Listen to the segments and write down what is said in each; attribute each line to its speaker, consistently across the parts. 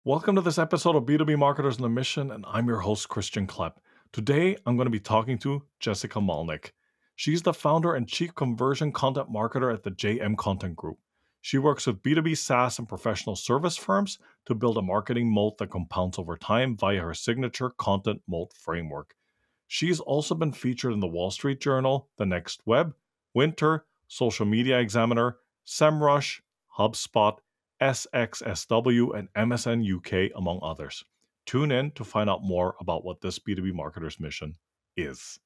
Speaker 1: Welcome to this episode of B2B Marketers on a Mission, and I'm your host, Christian Klepp. Today, I'm going to be talking to Jessica Malnik. She's the founder and chief conversion content marketer at the JM Content Group. She works with B2B SaaS and professional service firms to build a marketing moat that compounds over time via her signature content moat framework. She's also been featured in the Wall Street Journal, The Next Web, Winter, Social Media Examiner, SEMrush, HubSpot, SXSW, and MSN UK, among others. Tune in to find out more about what this B2B marketer's mission is.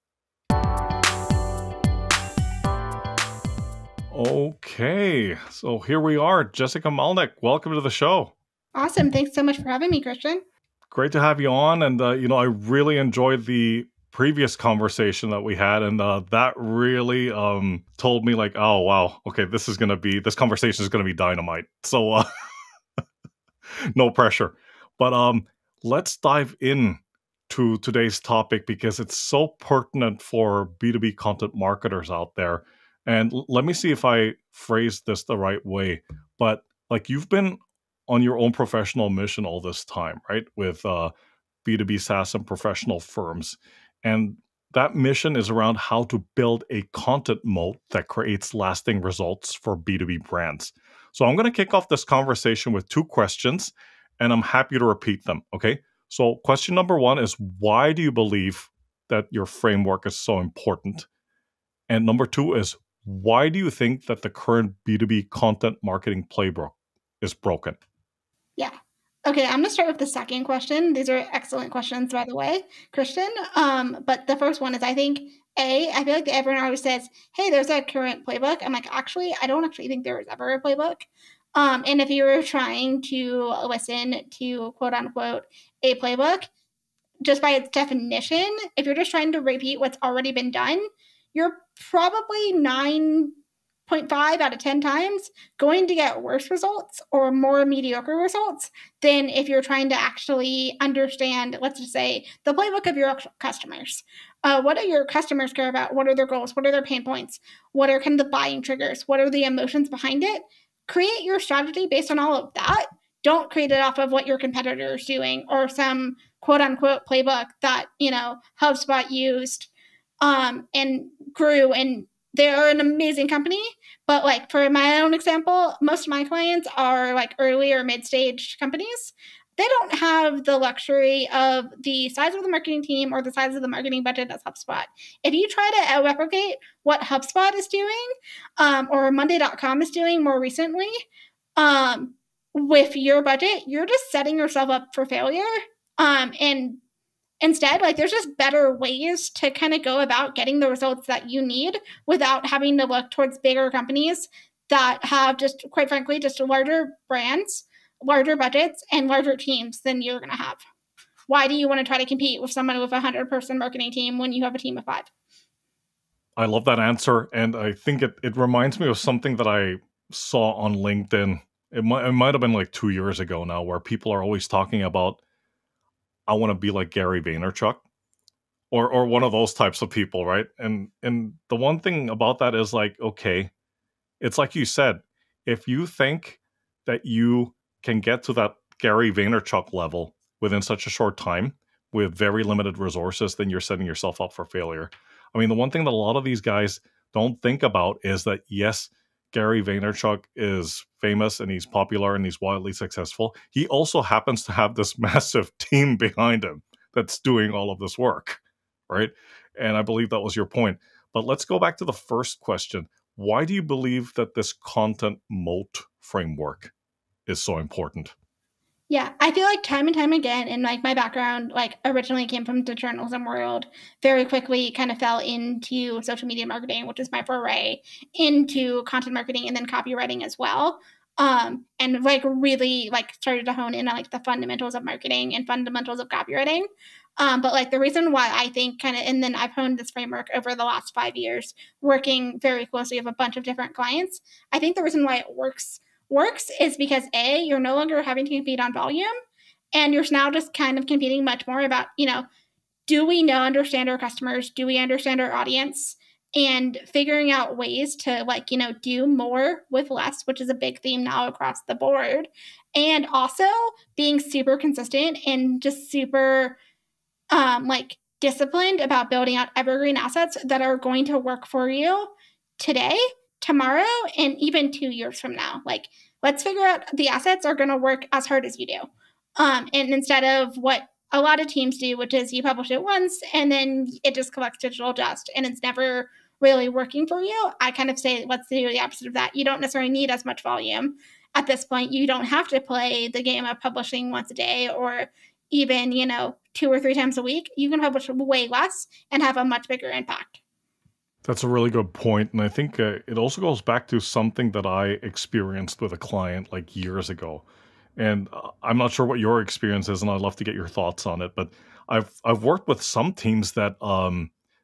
Speaker 1: Okay, so here we are. Jessica Malnik, welcome to the show.
Speaker 2: Awesome. Thanks so much for having me, Christian.
Speaker 1: Great to have you on. And, I really enjoyed the previous conversation that we had, and that really told me like, oh wow, okay, this conversation is gonna be dynamite. So no pressure, but let's dive in to today's topic because it's so pertinent for B2B content marketers out there. And let me see if I phrase this the right way, but like, you've been on your own professional mission all this time, right, with B2B SaaS and professional firms. And that mission is around how to build a content moat that creates lasting results for B2B brands. So I'm going to kick off this conversation with two questions, and I'm happy to repeat them, okay? So question number one is, why do you believe that your framework is so important? And number two is, why do you think that the current B2B content marketing playbook is broken?
Speaker 2: Yeah. Okay, I'm going to start with the second question. These are excellent questions, by the way, Christian. But the first one is, I think, I feel like everyone always says, hey, there's a current playbook. I'm like, actually, I don't actually think there was ever a playbook. And if you were trying to listen to, quote unquote, a playbook, just by its definition, if you're just trying to repeat what's already been done, you're probably 9.5 out of 10 times going to get worse results or more mediocre results than if you're trying to actually understand, let's just say, the playbook of your customers. What do your customers care about? What are their goals? What are their pain points? What are kind of the buying triggers? What are the emotions behind it? Create your strategy based on all of that. Don't create it off of what your competitor is doing or some quote unquote playbook that, HubSpot used and grew, and they're an amazing company. But like, for my own example, most of my clients are like early or mid-stage companies. They don't have the luxury of the size of the marketing team or the size of the marketing budget as HubSpot. If you try to replicate what HubSpot is doing or Monday.com is doing more recently with your budget, you're just setting yourself up for failure. And instead, like, there's just better ways to kind of go about getting the results that you need without having to look towards bigger companies that have just, quite frankly, just larger brands, larger budgets, and larger teams than you're going to have. Why do you want to try to compete with someone with a 100-person marketing team when you have a team of 5?
Speaker 1: I love that answer, and I think it reminds me of something that I saw on LinkedIn. It might have been like 2 years ago now, where people are always talking about, I want to be like Gary Vaynerchuk or one of those types of people, right? And the one thing about that is like, okay, it's like you said, if you think that you can get to that Gary Vaynerchuk level within such a short time with very limited resources, then you're setting yourself up for failure. I mean, the one thing that a lot of these guys don't think about is that, yes, Gary Vaynerchuk is famous and he's popular and he's wildly successful. He also happens to have this massive team behind him that's doing all of this work, right? And I believe that was your point. But let's go back to the first question. Why do you believe that this content moat framework is so important?
Speaker 2: Yeah, I feel like time and time again, and like my background, like originally came from the journalism world, very quickly kind of fell into social media marketing, which is my foray into content marketing and then copywriting as well. And like really like started to hone in on like the fundamentals of marketing and fundamentals of copywriting. But like the reason why I think kind of, and then I've honed this framework over the last 5 years, working very closely with a bunch of different clients. I think the reason why it works is because you're no longer having to compete on volume, and you're now just kind of competing much more about, do we understand our customers? Do we understand our audience? and figuring out ways to like, do more with less, which is a big theme now across the board. And also being super consistent and just super like disciplined about building out evergreen assets that are going to work for you today, tomorrow, and even 2 years from now. Like, let's figure out the assets are going to work as hard as you do. And instead of what a lot of teams do, which is you publish it once and then it just collects digital dust and it's never really working for you, I kind of say let's do the opposite of that. You don't necessarily need as much volume at this point. You don't have to play the game of publishing once a day or even, 2 or 3 times a week. You can publish way less and have a much bigger impact.
Speaker 1: That's a really good point, and I think it also goes back to something that I experienced with a client like years ago. And I'm not sure what your experience is, and I'd love to get your thoughts on it. But I've worked with some teams that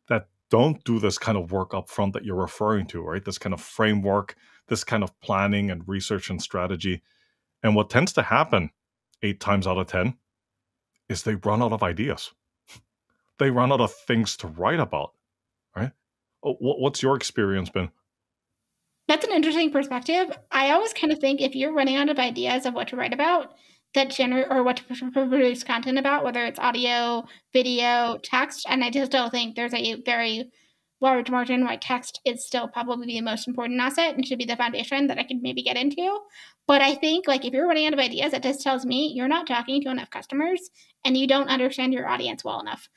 Speaker 1: that don't do this kind of work up front that you're referring to, right? This kind of framework, this kind of planning and research and strategy. And what tends to happen 8 times out of 10 is they run out of ideas. They run out of things to write about, right? What's your experience been?
Speaker 2: That's an interesting perspective. I always kind of think if you're running out of ideas of what to write about, or what to produce content about, whether it's audio, video, text, and I just still think there's a very large margin why text is still probably the most important asset and should be the foundation that I could maybe get into. But I think like if you're running out of ideas, it just tells me you're not talking to enough customers and you don't understand your audience well enough.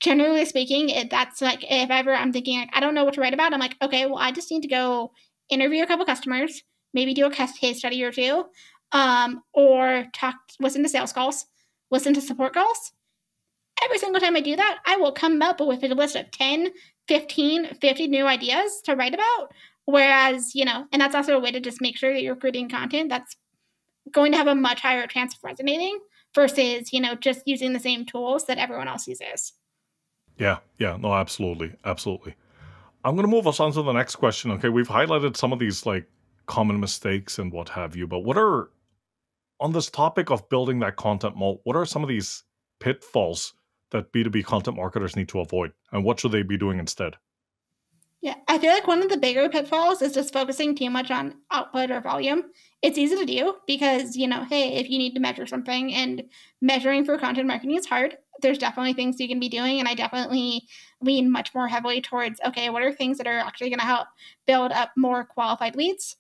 Speaker 2: Generally speaking, that's like if ever I'm thinking like I don't know what to write about, I'm like, okay, well I just need to go interview a couple customers, maybe do a case study or two, or listen to sales calls, listen to support calls. Every single time I do that, I will come up with a list of 10, 15, 50 new ideas to write about. Whereas, and that's also a way to just make sure that you're creating content that's going to have a much higher chance of resonating versus, just using the same tools that everyone else uses.
Speaker 1: Yeah, no, absolutely, absolutely. I'm going to move us on to the next question. Okay, we've highlighted some of these like common mistakes and what have you, but what are, on this topic of building that content moat, what are some of these pitfalls that B2B content marketers need to avoid, and what should they be doing instead?
Speaker 2: Yeah, I feel like one of the bigger pitfalls is just focusing too much on output or volume. It's easy to do because, hey, if you need to measure something and measuring for content marketing is hard, there's definitely things you can be doing. And I definitely lean much more heavily towards, okay, what are things that are actually going to help build up more qualified leads,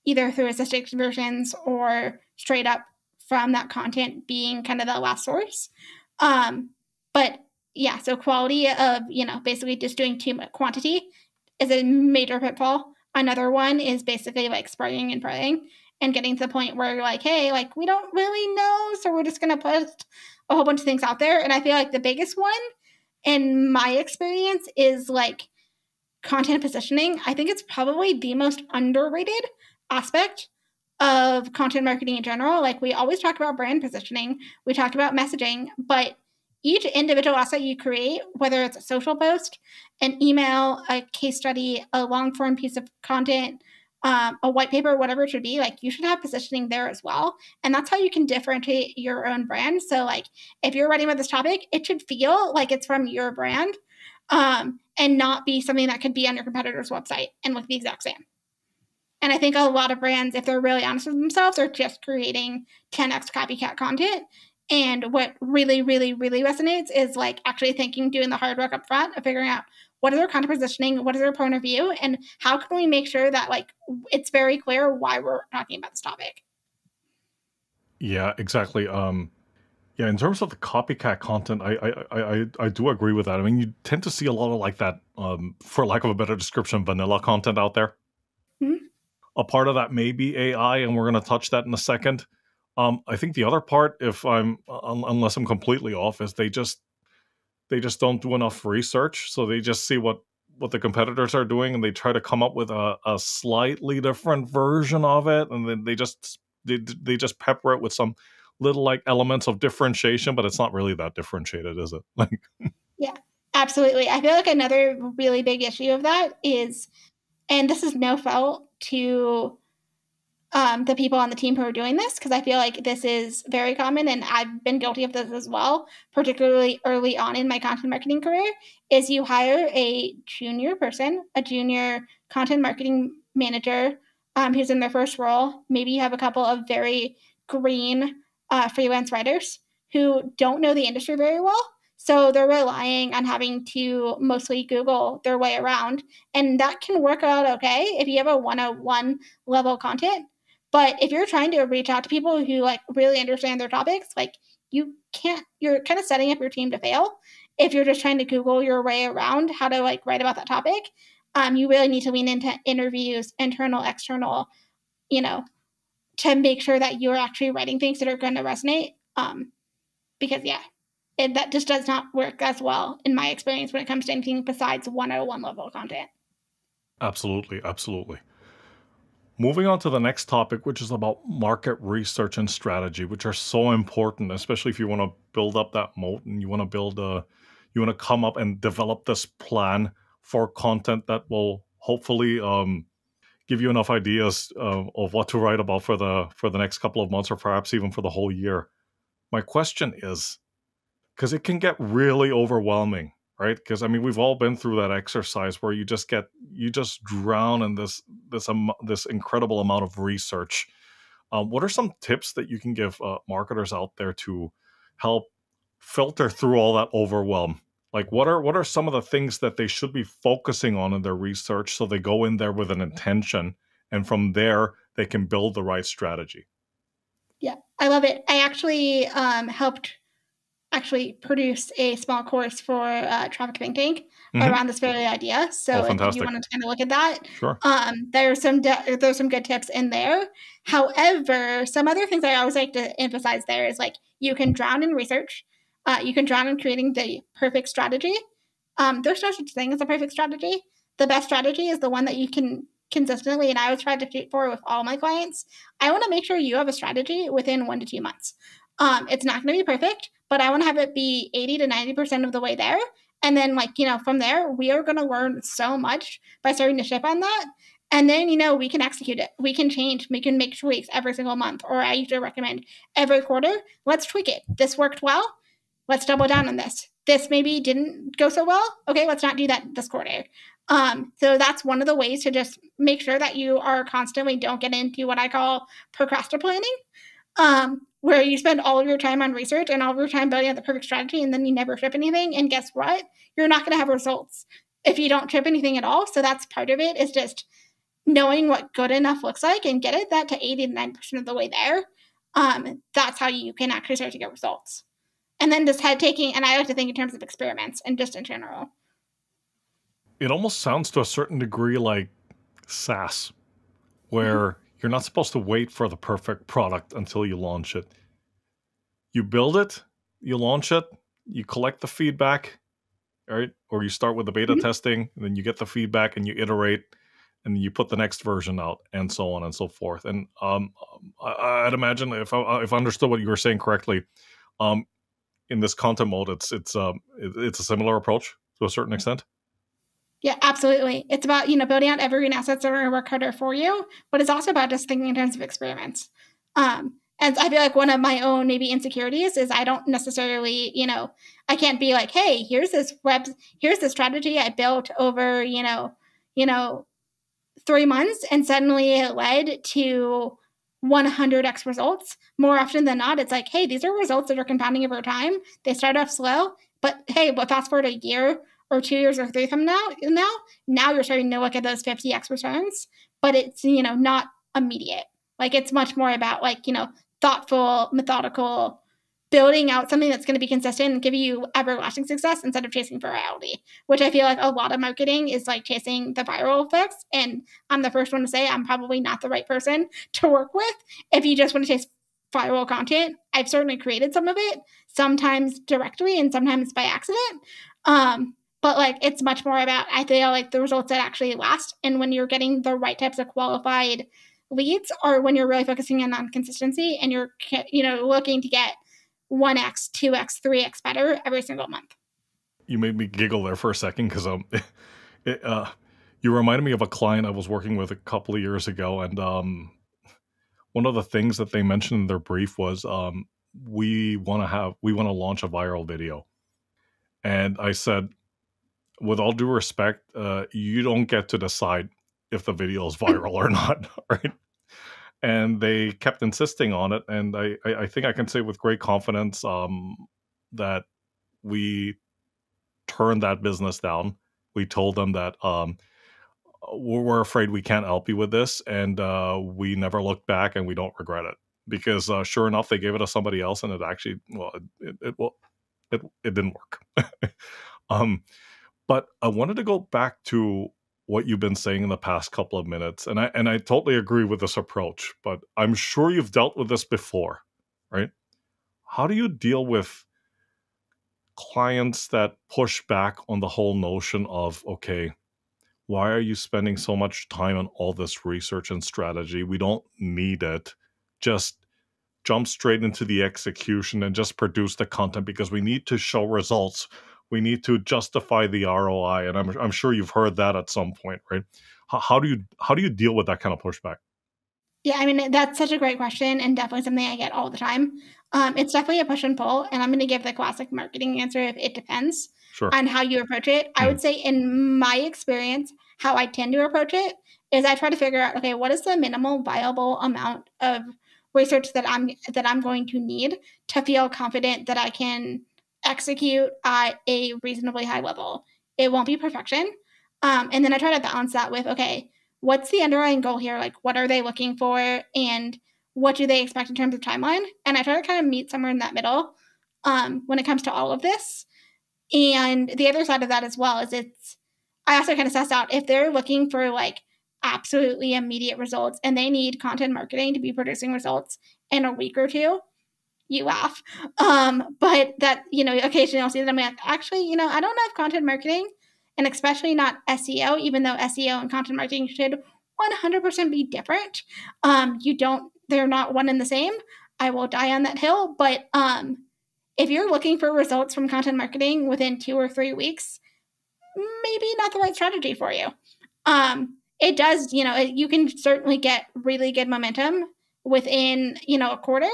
Speaker 2: either through assisted conversions or straight up from that content being kind of the last source. But yeah, so quality of, basically just doing too much quantity is a major pitfall. Another one is basically like spraying and praying and getting to the point where you're like, hey, like we don't really know, so we're just going to put a whole bunch of things out there. And I feel like the biggest one in my experience is like content positioning. I think it's probably the most underrated aspect of content marketing in general. Like we always talk about brand positioning, we talk about messaging, but each individual asset you create, whether it's a social post, an email, a case study, a long form piece of content, a white paper, whatever it should be, like you should have positioning there as well. And that's how you can differentiate your own brand. So like if you're writing about this topic, it should feel like it's from your brand, and not be something that could be on your competitor's website and look the exact same. And I think a lot of brands, if they're really honest with themselves, are just creating 10x copycat content. And what really, really, really resonates is like actually doing the hard work up front of figuring out what is their content positioning, what is their point of view, and how can we make sure that like it's very clear why we're talking about this topic.
Speaker 1: Yeah, exactly. Yeah, in terms of the copycat content, I do agree with that. I mean, you tend to see a lot of like that, for lack of a better description, vanilla content out there.
Speaker 2: Mm-hmm.
Speaker 1: A part of that may be AI, and we're going to touch that in a second. I think the other part, unless I'm completely off, is they just don't do enough research. So they just see what the competitors are doing, and they try to come up with a slightly different version of it, and then they just pepper it with some little like elements of differentiation, but it's not really that differentiated, is it? Like,
Speaker 2: yeah, absolutely. I feel like another really big issue of that is, and this is no fault to the people on the team who are doing this, because I feel like this is very common, and I've been guilty of this as well, particularly early on in my content marketing career, is you hire a junior person, a junior content marketing manager who's in their first role. Maybe you have a couple of very green freelance writers who don't know the industry very well. So they're relying on having to mostly Google their way around. And that can work out okay if you have a 101 level content. But if you're trying to reach out to people who like really understand their topics, like you can't, you're kind of setting up your team to fail if you're just trying to Google your way around how to like write about that topic. You really need to lean into interviews, internal, external, you know, to make sure that you're actually writing things that are going to resonate. Because yeah, that just does not work as well in my experience when it comes to anything besides 101 level content.
Speaker 1: Absolutely, absolutely. Moving on to the next topic, which is about market research and strategy, which are so important, especially if you want to build up that moat and you want to come up and develop this plan for content that will hopefully give you enough ideas of what to write about for the next couple of months, or perhaps even for the whole year. My question is, because it can get really overwhelming, right? Because I mean, we've all been through that exercise where you just drown in this incredible amount of research. What are some tips that you can give marketers out there to help filter through all that overwhelm? Like, what are some of the things that they should be focusing on in their research so they go in there with an intention, and from there they can build the right strategy?
Speaker 2: Yeah, I love it. I actually helped produce a small course for traffic painting around this very idea. So if you want to kind of look at that,
Speaker 1: sure.
Speaker 2: There's some good tips in there. However, some other things I always like to emphasize there is like you can drown in research. You can drown in creating the perfect strategy. There's no such thing as a perfect strategy. The best strategy is the one that you can consistently, and I always try to shoot for with all my clients. I want to make sure you have a strategy within 1 to 2 months. It's not going to be perfect, but I want to have it be 80 to 90% of the way there. And then from there, we are going to learn so much by starting to ship on that. And then, we can execute it. We can change. We can make tweaks every single month. Or I usually recommend every quarter, let's tweak it. This worked well. Let's double down on this. This maybe didn't go so well. Okay, let's not do that this quarter. So that's one of the ways to just make sure that you are constantly don't get into what I call procrastinating. Where you spend all of your time on research and all of your time building out the perfect strategy, and then you never ship anything. And guess what? You're not going to have results if you don't ship anything at all. So that's part of it, is just knowing what good enough looks like and get it that to 80 to 90% of the way there. That's how you can actually start to get results. And then just and I like to think in terms of experiments and just in general.
Speaker 1: It almost sounds to a certain degree like SaaS, where you're not supposed to wait for the perfect product until you launch it. You build it, you launch it, you collect the feedback, right? Or you start with the beta testing, and then you get the feedback and you iterate, and you put the next version out, and so on and so forth. And I'd imagine if I understood what you were saying correctly, in this content mode, it's a similar approach to a certain extent.
Speaker 2: Yeah, absolutely. It's about, building out evergreen assets that are going to work harder for you, but it's also about just thinking in terms of experiments. And I feel like one of my own maybe insecurities is I don't necessarily, I can't be like, hey, here's the strategy I built over, 3 months, and suddenly it led to 100x results. More often than not, it's like, hey, these are results that are compounding over time. They start off slow, but hey, fast forward a year or 2 years or 3 from now you're starting to look at those 50x returns, but it's, not immediate. Like, it's much more about thoughtful, methodical, building out something that's going to be consistent and give you everlasting success instead of chasing virality, which I feel like a lot of marketing is like chasing the viral effects. And I'm the first one to say I'm probably not the right person to work with if you just want to chase viral content. I've certainly created some of it, sometimes directly and sometimes by accident. But it's much more about, I feel like, the results that actually last. And when you're getting the right types of qualified leads, or when you're really focusing on consistency and you're, looking to get 1x, 2x, 3x better every single month.
Speaker 1: You made me giggle there for a second because you reminded me of a client I was working with a couple of years ago, and one of the things that they mentioned in their brief was we want to launch a viral video. And I said, with all due respect, you don't get to decide if the video is viral or not, right? And they kept insisting on it. And I think I can say with great confidence that we turned that business down. We told them that we're afraid we can't help you with this, and we never looked back, and we don't regret it, because sure enough, they gave it to somebody else, and it actually, it didn't work. But I wanted to go back to what you've been saying in the past couple of minutes, and I totally agree with this approach. But I'm sure you've dealt with this before, right? How do you deal with clients that push back on the whole notion of, okay, why are you spending so much time on all this research and strategy? We don't need it. Just jump straight into the execution and just produce the content because we need to show results. We need to justify the ROI. And I'm sure you've heard that at some point, right? How do you deal with that kind of pushback?
Speaker 2: Yeah, I mean, that's such a great question and definitely something I get all the time. It's definitely a push and pull, and I'm going to give the classic marketing answer of it depends on how you approach it. I would say in my experience, how I tend to approach it is I try to figure out, okay, what is the minimal viable amount of research that I'm going to need to feel confident that I can execute at a reasonably high level. It won't be perfection. And then I try to balance that with, okay, what's the underlying goal here? Like, what are they looking for? And what do they expect in terms of timeline? And I try to kind of meet somewhere in that middle when it comes to all of this. And the other side of that as well is I also kind of suss out if they're looking for like absolutely immediate results and they need content marketing to be producing results in a week or two, you laugh. But that, occasionally I'll see them like, actually, I don't know if content marketing, and especially not SEO, even though SEO and content marketing should 100% be different. They're not one and the same. I will die on that hill. But if you're looking for results from content marketing within 2 or 3 weeks, maybe not the right strategy for you. It does, you can certainly get really good momentum within, a quarter.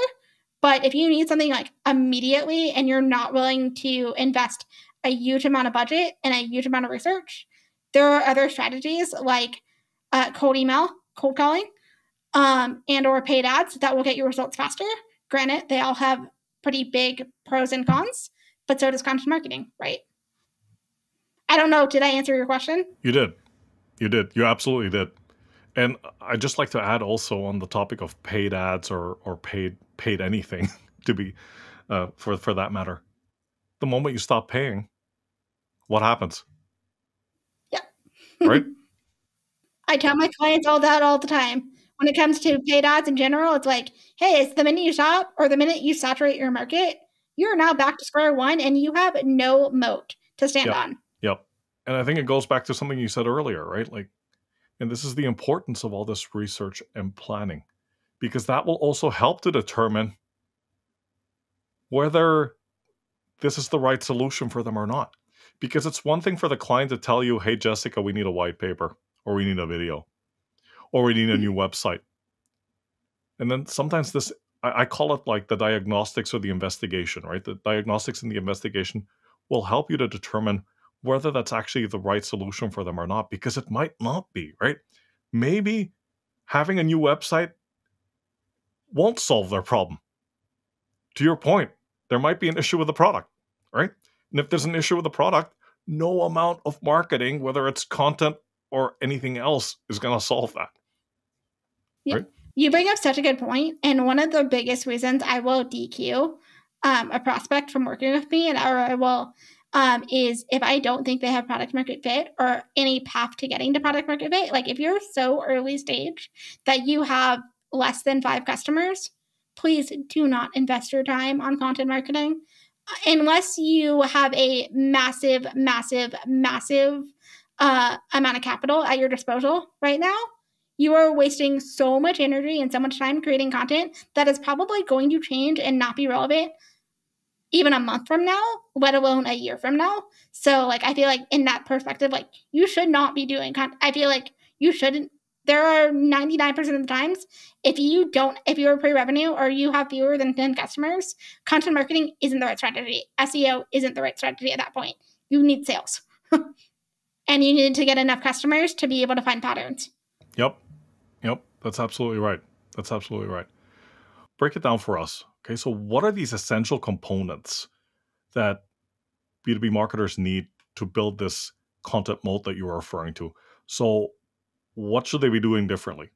Speaker 2: But if you need something like immediately and you're not willing to invest a huge amount of budget and a huge amount of research, there are other strategies like cold email, cold calling, and or paid ads that will get you results faster. Granted, they all have pretty big pros and cons, but so does content marketing, right? I don't know. Did I answer your question?
Speaker 1: You did. You absolutely did. And I'd just like to add also on the topic of paid ads or paid anything to be for that matter. The moment you stop paying, what happens?
Speaker 2: Yeah.
Speaker 1: Right?
Speaker 2: I tell my clients all that all the time. When it comes to paid ads in general, it's like, hey, it's the minute you stop or the minute you saturate your market, you're now back to square one and you have no moat to stand on.
Speaker 1: Yep. And I think it goes back to something you said earlier, right? Like, and this is the importance of all this research and planning, because that will also help to determine whether this is the right solution for them or not. Because it's one thing for the client to tell you, hey, Jessica, we need a white paper, or we need a video, or we need a new website. And then sometimes this, I call it like the diagnostics or the investigation, right? The diagnostics and the investigation will help you to determine whether that's actually the right solution for them or not, because it might not be, right? Maybe having a new website won't solve their problem. To your point, there might be an issue with the product, right? And if there's an issue with the product, no amount of marketing, whether it's content or anything else, is going to solve that.
Speaker 2: Yeah.
Speaker 1: Right?
Speaker 2: You bring up such a good point. And one of the biggest reasons I will DQ a prospect from working with me, or I will, is if I don't think they have product market fit or any path to getting to product market fit. Like if you're so early stage that you have less than 5 customers, please do not invest your time on content marketing unless you have a massive, massive, massive amount of capital at your disposal right now. You are wasting so much energy and so much time creating content that is probably going to change and not be relevant even a month from now, let alone a year from now. So like, I feel like in that perspective, like you should not be doing content. I feel like you shouldn't There are 99% of the times, if you're pre-revenue or you have fewer than 10 customers, content marketing isn't the right strategy. SEO isn't the right strategy at that point. You need sales. And you need to get enough customers to be able to find patterns.
Speaker 1: Yep. That's absolutely right. Break it down for us. Okay, so what are these essential components that B2B marketers need to build this content moat that you are referring to? So what should they be doing differently?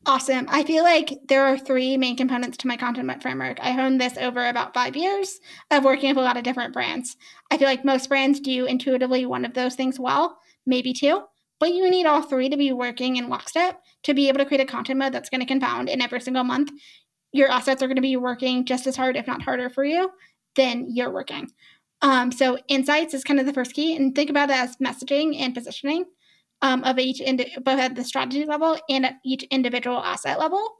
Speaker 2: Awesome. I feel like there are 3 main components to my content moat framework. I honed this over about 5 years of working with a lot of different brands. I feel like most brands do intuitively one of those things well, maybe 2, but you need all 3 to be working in lockstep to be able to create a content moat that's going to compound in every single month. Your assets are going to be working just as hard, if not harder for you, than you're working. So insights is kind of the first key, and think about it as messaging and positioning of each, both at the strategy level and at each individual asset level.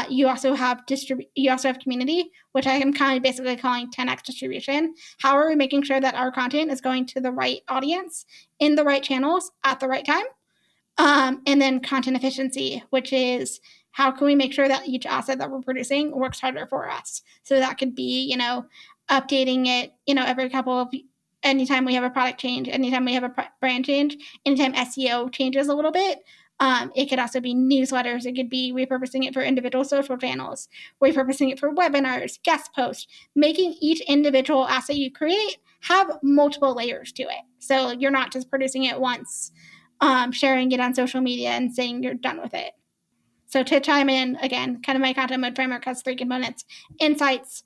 Speaker 2: You also have community, which I am kind of basically calling 10x distribution. How are we making sure that our content is going to the right audience in the right channels at the right time? And then content efficiency, which is how can we make sure that each asset that we're producing works harder for us? So that could be, updating it, every anytime we have a product change, anytime we have a brand change, anytime SEO changes a little bit. It could also be newsletters. It could be repurposing it for individual social channels, repurposing it for webinars, guest posts, making each individual asset you create have multiple layers to it. So you're not just producing it once, sharing it on social media and saying you're done with it. So to chime in, again, kind of my content moat framework has 3 components: insights,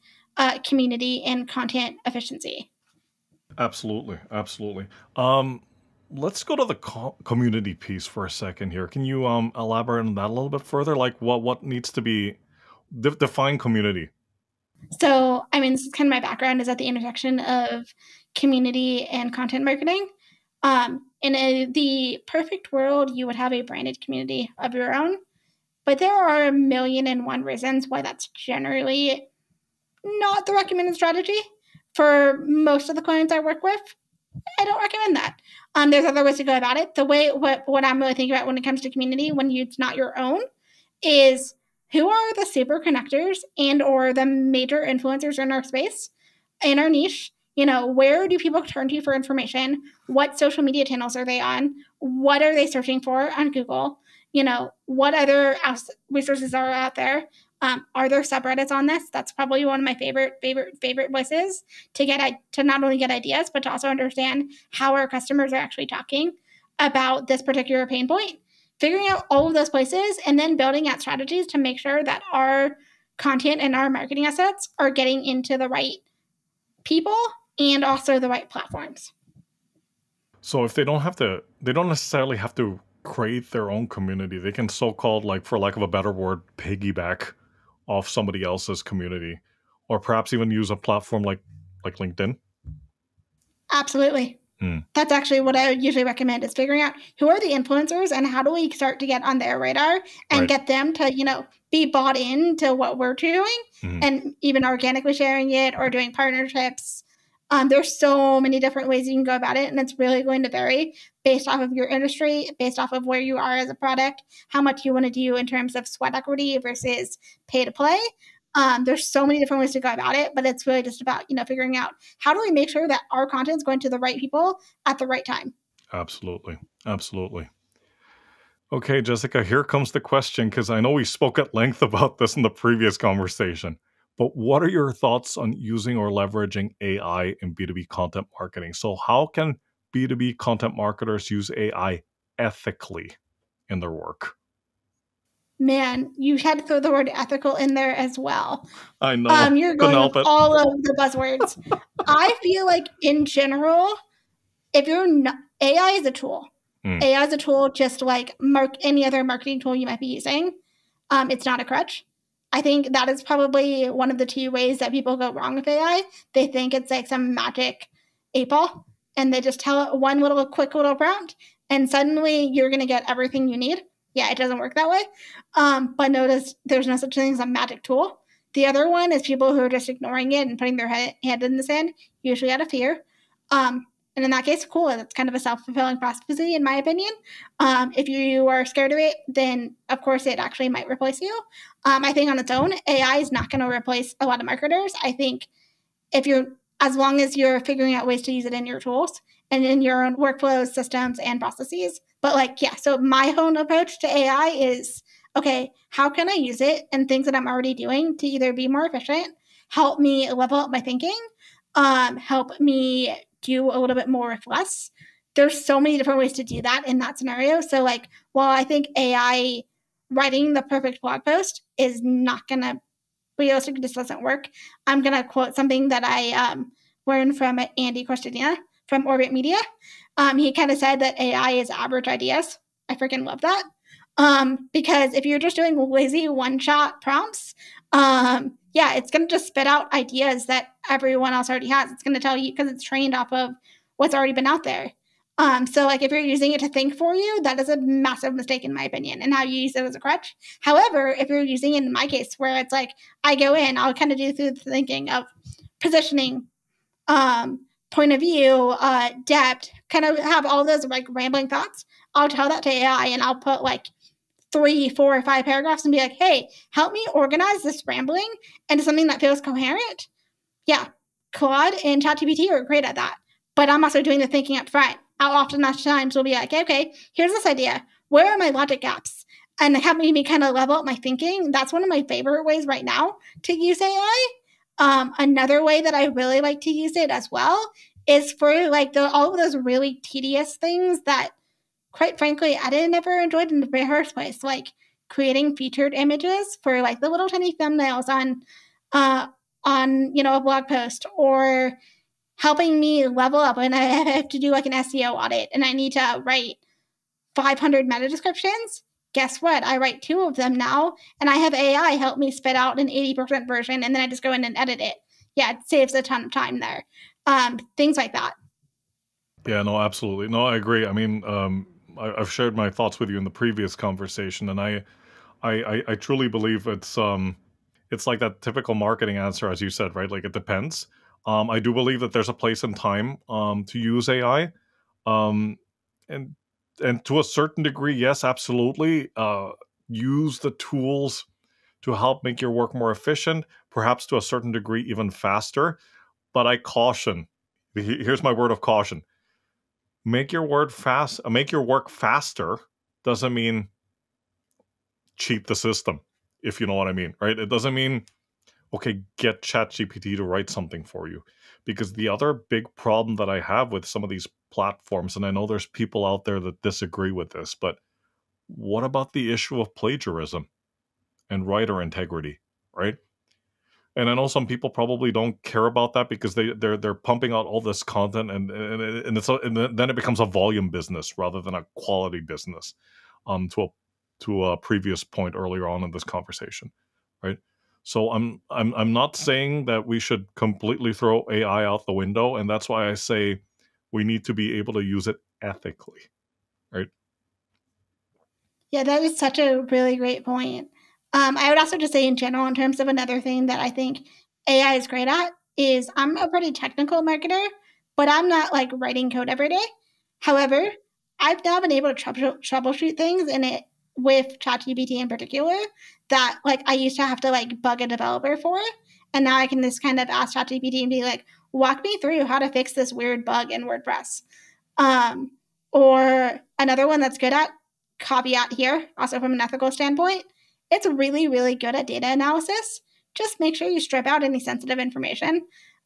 Speaker 2: community, and content efficiency.
Speaker 1: Absolutely. Let's go to the community piece for a second here. Can you elaborate on that a little bit further? Like what needs to be define community?
Speaker 2: So, this is kind of my background is at the intersection of community and content marketing. In the perfect world, you would have a branded community of your own, but there are 1,000,001 reasons why that's generally not the recommended strategy. For most of the clients I work with, I don't recommend that. There's other ways to go about it. What I'm really thinking about when it comes to community, when it's not your own, is who are the super connectors and or the major influencers in our space, in our niche. Where do people turn to for information? What social media channels are they on? What are they searching for on Google? What other resources are out there? Are there subreddits on this? That's probably one of my favorite places to not only get ideas, but to also understand how our customers are actually talking about this particular pain point. Figuring out all of those places and then building out strategies to make sure that our content and our marketing assets are getting into the right people and also the right platforms.
Speaker 1: So if they don't necessarily have to create their own community. They can so-called, like, for lack of a better word, piggyback off somebody else's community, or perhaps even use a platform like LinkedIn.
Speaker 2: Absolutely. That's actually what I would usually recommend, is figuring out who are the influencers and how do we start to get on their radar and get them to, be bought into what we're doing, and even organically sharing it or doing partnerships. There's so many different ways you can go about it, and it's really going to vary based off of your industry, based off of where you are as a product, how much you want to do in terms of sweat equity versus pay to play. There's so many different ways to go about it, but it's really just about, figuring out how do we make sure that our content is going to the right people at the right time.
Speaker 1: Absolutely. Okay, Jessica, here comes the question, because I know we spoke at length about this in the previous conversation. But what are your thoughts on using or leveraging AI in B2B content marketing? So how can B2B content marketers use AI ethically in their work?
Speaker 2: Man, you had to throw the word ethical in there as well.
Speaker 1: I know.
Speaker 2: You're going with all of the buzzwords. I feel like in general, if you're not, AI is a tool. AI is a tool just like any other marketing tool you might be using. It's not a crutch. I think that is probably one of the 2 ways that people go wrong with AI. They think it's like some magic 8-ball, and they just tell it one quick little prompt, and suddenly you're going to get everything you need. Yeah, it doesn't work that way. But notice there's no such thing as a magic tool. The other one is people who are just ignoring it and putting their head in the sand, usually out of fear. And in that case, cool. That's kind of a self-fulfilling prophecy, in my opinion. If you are scared of it, then of course it actually might replace you. I think on its own, AI is not going to replace a lot of marketers. I think as long as you're figuring out ways to use it in your tools and in your own workflows, systems, and processes. But so my own approach to AI is, okay, how can I use it and things that I'm already doing to either be more efficient, help me level up my thinking, help me do a little bit more with less. There's so many different ways to do that in that scenario. So while I think AI writing the perfect blog post is not going to realistically just doesn't work, I'm going to quote something that I learned from Andy Costantino from Orbit Media. He kind of said that AI is average ideas. I freaking love that. Because if you're just doing lazy one-shot prompts, it's going to just spit out ideas that everyone else already has. It's going to tell you because it's trained off of what's already been out there. So if you're using it to think for you, that is a massive mistake in my opinion, and how you use it as a crutch. However, if you're using it in my case, where it's I go in, I'll kind of do through the thinking of positioning, point of view, depth, kind of have all those rambling thoughts. I'll tell that to AI and I'll put 3, 4, or 5 paragraphs and be like, hey, help me organize this rambling into something that feels coherent. Yeah, Claude and ChatGPT are great at that. But I'm also doing the thinking up front. I'll oftentimes will be like, okay, here's this idea. Where are my logic gaps? And helping me kind of level up my thinking. That's one of my favorite ways right now to use AI. Another way that I really like to use it as well is for all of those really tedious things that, quite frankly, I didn't ever enjoyed in the first place, like creating featured images for the little tiny thumbnails on a blog post, or helping me level up when I have to do an SEO audit and I need to write 500 meta descriptions. Guess what? I write 2 of them now, and I have AI help me spit out an 80% version, and then I just go in and edit it. Yeah, it saves a ton of time there. Things like that.
Speaker 1: Yeah, no, absolutely. No, I agree. I mean, I've shared my thoughts with you in the previous conversation, and I truly believe it's like that typical marketing answer, as you said, right? It depends. I do believe that there's a place and time to use AI, and to a certain degree, yes, absolutely. Use the tools to help make your work more efficient, perhaps to a certain degree even faster. But I caution. Here's my word of caution. Make your work faster doesn't mean cheat the system, if you know what I mean, right? It doesn't mean, okay, get ChatGPT to write something for you. Because the other big problem that I have with some of these platforms, and I know there's people out there that disagree with this, but what about the issue of plagiarism and writer integrity, right? And I know some people probably don't care about that because they're pumping out all this content, and then it becomes a volume business rather than a quality business. To a previous point earlier on in this conversation, right? So I'm not saying that we should completely throw AI out the window, and that's why I say we need to be able to use it ethically, right?
Speaker 2: Yeah, that is such a really great point. I would also just say in general, in terms of another thing that I think AI is great at, is I'm a pretty technical marketer, but I'm not writing code every day. However, I've now been able to troubleshoot things in it with ChatGPT in particular that I used to have to bug a developer for, and now I can just kind of ask ChatGPT and be like, walk me through how to fix this weird bug in WordPress. Or another one that's good at, caveat here, also from an ethical standpoint, it's really, really good at data analysis. Just make sure you strip out any sensitive information.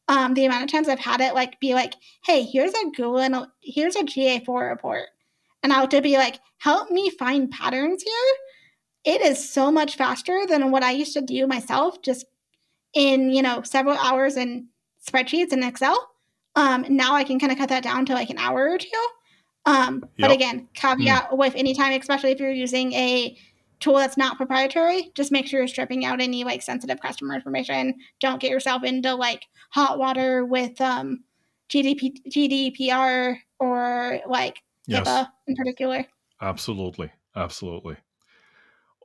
Speaker 2: The amount of times I've had it be like, hey, here's a GA4 report. And I'll have to be like, help me find patterns here. It is so much faster than what I used to do myself, just in, several hours in spreadsheets in Excel. Now I can kind of cut that down to an hour or 2. But again, caveat with any time, especially if you're using a tool that's not proprietary, just make sure you're stripping out any sensitive customer information. Don't get yourself into hot water with GDPR or HIPAA in particular.
Speaker 1: Absolutely.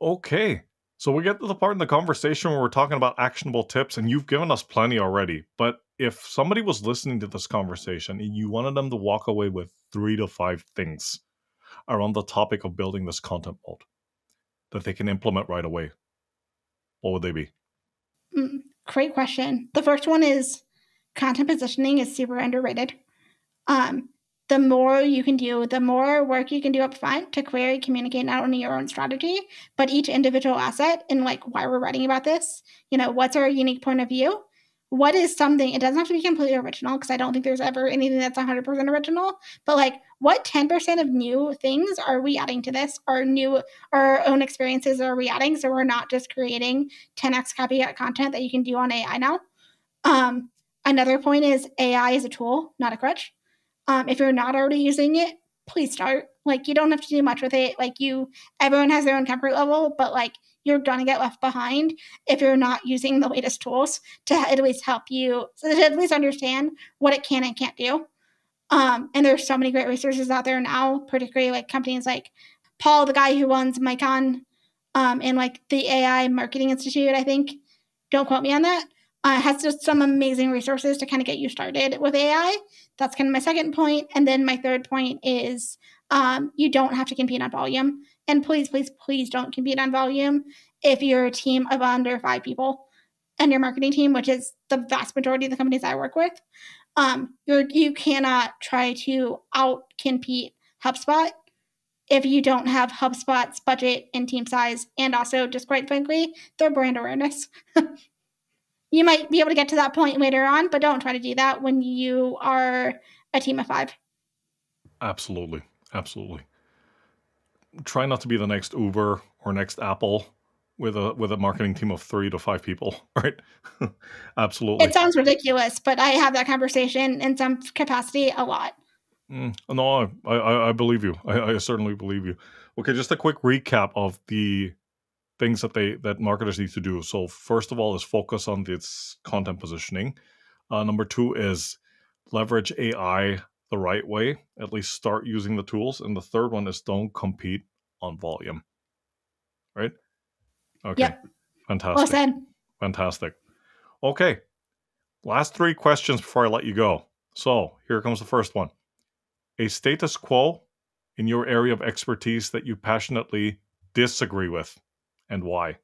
Speaker 1: Okay. So we get to the part in the conversation where we're talking about actionable tips, and you've given us plenty already. But if somebody was listening to this conversation and you wanted them to walk away with 3 to 5 things around the topic of building this content moat that they can implement right away, what would they be?
Speaker 2: Great question. The first one is content positioning is super underrated. The more you can do, the more work you can do up front to clearly communicate not only your own strategy, but each individual asset and like why we're writing about this. What's our unique point of view? What is something, it doesn't have to be completely original because I don't think there's ever anything that's 100% original, but like what 10% of new things are we adding to this? Our own experiences are we adding? So we're not just creating 10x copycat content that you can do on AI now. Another point is AI is a tool, not a crutch. If you're not already using it, please start. Like you don't have to do much with it. Like everyone has their own comfort level, but like you're gonna get left behind if you're not using the latest tools to at least help you, so to at least understand what it can and can't do. And there's so many great resources out there now, particularly like companies like Paul, the guy who runs Mycon, and like the AI Marketing Institute, I think. Don't quote me on that. Has just some amazing resources to kind of get you started with AI. That's kind of my second point. And then my third point is you don't have to compete on volume. And please, please, please don't compete on volume if you're a team of under 5 people and your marketing team, which is the vast majority of the companies I work with. You cannot try to out-compete HubSpot if you don't have HubSpot's budget and team size and also, just quite frankly, their brand awareness. You might be able to get to that point later on, but don't try to do that when you are a team of 5.
Speaker 1: Absolutely. Absolutely. Try not to be the next Uber or next Apple with a marketing team of 3 to 5 people, right? Absolutely.
Speaker 2: It sounds ridiculous, but I have that conversation in some capacity a lot.
Speaker 1: No, I believe you. I certainly believe you. Okay, just a quick recap of the things that marketers need to do. So first of all is focus on this content positioning. Number 2 is leverage AI the right way, at least start using the tools. And the third one is don't compete on volume. Right? Okay.
Speaker 2: Yep.
Speaker 1: Fantastic.
Speaker 2: Well said.
Speaker 1: Fantastic. Okay. Last 3 questions before I let you go. So here comes the first one. A status quo in your area of expertise that you passionately disagree with, and why?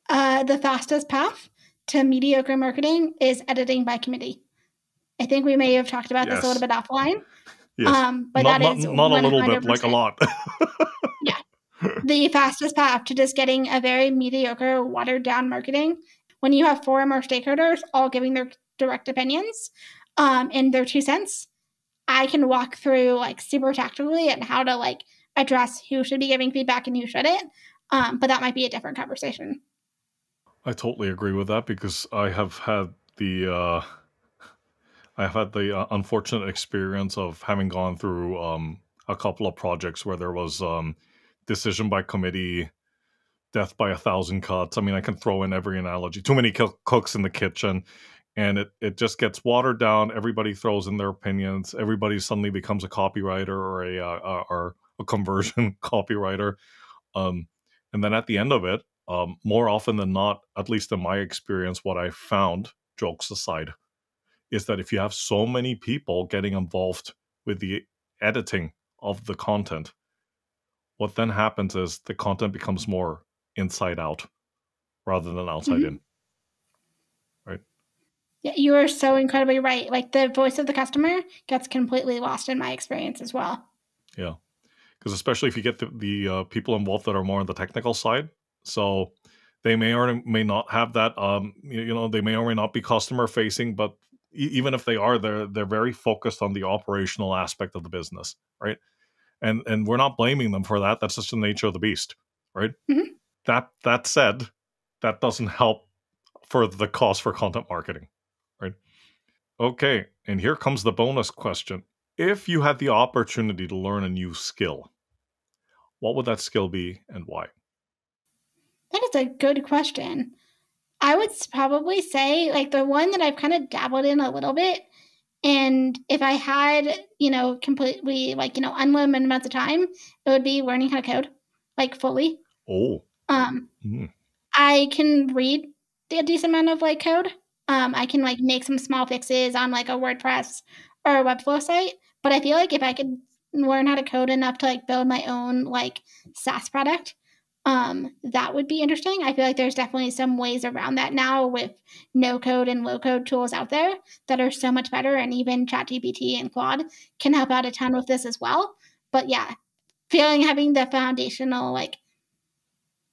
Speaker 2: The fastest path to mediocre marketing is editing by committee. I think we may have talked about this a little bit offline.
Speaker 1: Yes.
Speaker 2: But that is
Speaker 1: not a little bit, like a lot.
Speaker 2: Yeah. The fastest path to just getting a very mediocre, watered down marketing, when you have 4 or more stakeholders all giving their direct opinions and their 2 cents, I can walk through like super tactically and how to like address who should be giving feedback and who shouldn't. But that might be a different conversation.
Speaker 1: I totally agree with that because I have had the unfortunate experience of having gone through a couple of projects where there was decision by committee, death by 1,000 cuts. I mean, I can throw in every analogy. Too many cooks in the kitchen, and it just gets watered down. Everybody throws in their opinions. Everybody suddenly becomes a copywriter or a conversion copywriter. And then at the end of it, more often than not, at least in my experience, what I found, jokes aside, is that if you have so many people getting involved with the editing of the content, what then happens is the content becomes more inside out rather than outside in. Right?
Speaker 2: Yeah, you are so incredibly right. Like the voice of the customer gets completely lost in my experience as well.
Speaker 1: Yeah. Because especially if you get the people involved that are more on the technical side, so they may or may not have that. They may or may not be customer facing, but even if they are, they're very focused on the operational aspect of the business, right? And we're not blaming them for that. That's just the nature of the beast, right? Mm-hmm. That said, that doesn't help for the cost for content marketing, right? Okay, and here comes the bonus question. If you had the opportunity to learn a new skill, what would that skill be and why?
Speaker 2: That is a good question. I would probably say like the one that I've kind of dabbled in a little bit. And if I had, completely unlimited amounts of time, it would be learning how to code, like fully.
Speaker 1: Oh.
Speaker 2: I can read a decent amount of like code. I can like make some small fixes on like a WordPress or a Webflow site. But I feel like if I could learn how to code enough to like build my own like SaaS product, that would be interesting. I feel like there's definitely some ways around that now with no code and low code tools out there that are so much better. And even ChatGPT and Claude can help out a ton with this as well. But yeah, feeling having the foundational like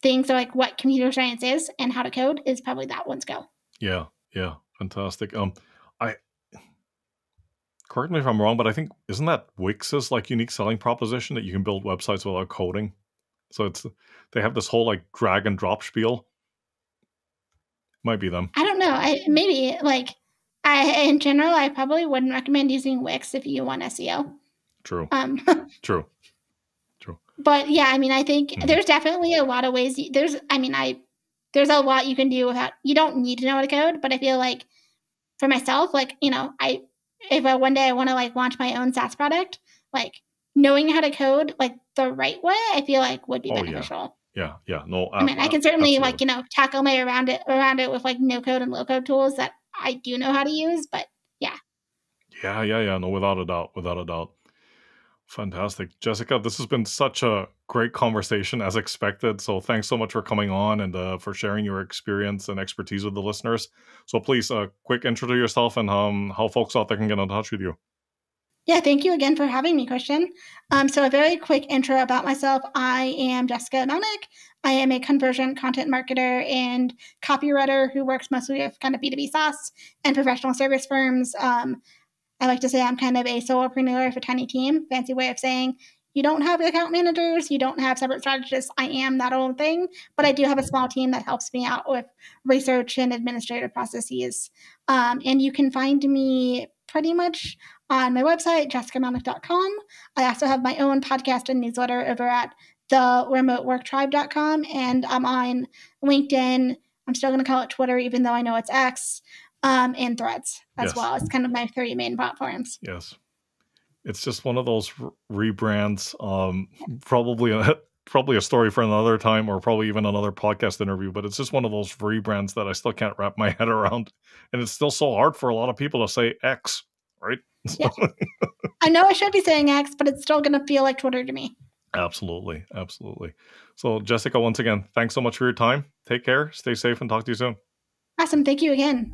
Speaker 2: things like what computer science is and how to code is probably that one's go.
Speaker 1: Yeah, fantastic. I correct me if I'm wrong, but I think isn't that Wix's like unique selling proposition that you can build websites without coding? So they have this whole like drag and drop spiel. Might be them.
Speaker 2: I don't know. Maybe like in general, I probably wouldn't recommend using Wix if you want SEO.
Speaker 1: True. True.
Speaker 2: But yeah, I mean, I think there's definitely a lot of ways. There's a lot you can do without. You don't need to know how to code, but I feel like for myself, like if one day I want to like launch my own SaaS product, like knowing how to code like the right way, I feel like would be beneficial.
Speaker 1: Yeah. No,
Speaker 2: I mean, I can certainly like tackle my around it with like no code and low code tools that I do know how to use. But yeah.
Speaker 1: No, without a doubt. Fantastic. Jessica, this has been such a great conversation as expected. So thanks so much for coming on and for sharing your experience and expertise with the listeners. So please, quick intro to yourself and how folks out there can get in touch with you.
Speaker 2: Yeah, thank you again for having me, Christian. So a very quick intro about myself. I am Jessica Malnik. I am a conversion content marketer and copywriter who works mostly with kind of B2B SaaS and professional service firms. I like to say I'm kind of a solopreneur with a tiny team. Fancy way of saying you don't have account managers, you don't have separate strategists. I am that old thing, but I do have a small team that helps me out with research and administrative processes. And you can find me pretty much on my website, jessicamalnik.com. I also have my own podcast and newsletter over at theremoteworktribe.com, and I'm on LinkedIn. I'm still going to call it Twitter, even though I know it's X. And Threads as well. It's kind of my 3 main platforms.
Speaker 1: Yes. It's just one of those rebrands. Probably a story for another time or probably even another podcast interview, but it's just one of those rebrands that I still can't wrap my head around. And it's still so hard for a lot of people to say X, right?
Speaker 2: Yeah. I know I should be saying X, but it's still going to feel like Twitter to me.
Speaker 1: Absolutely. So Jessica, once again, thanks so much for your time. Take care, stay safe, and talk to you soon.
Speaker 2: Awesome. Thank you again.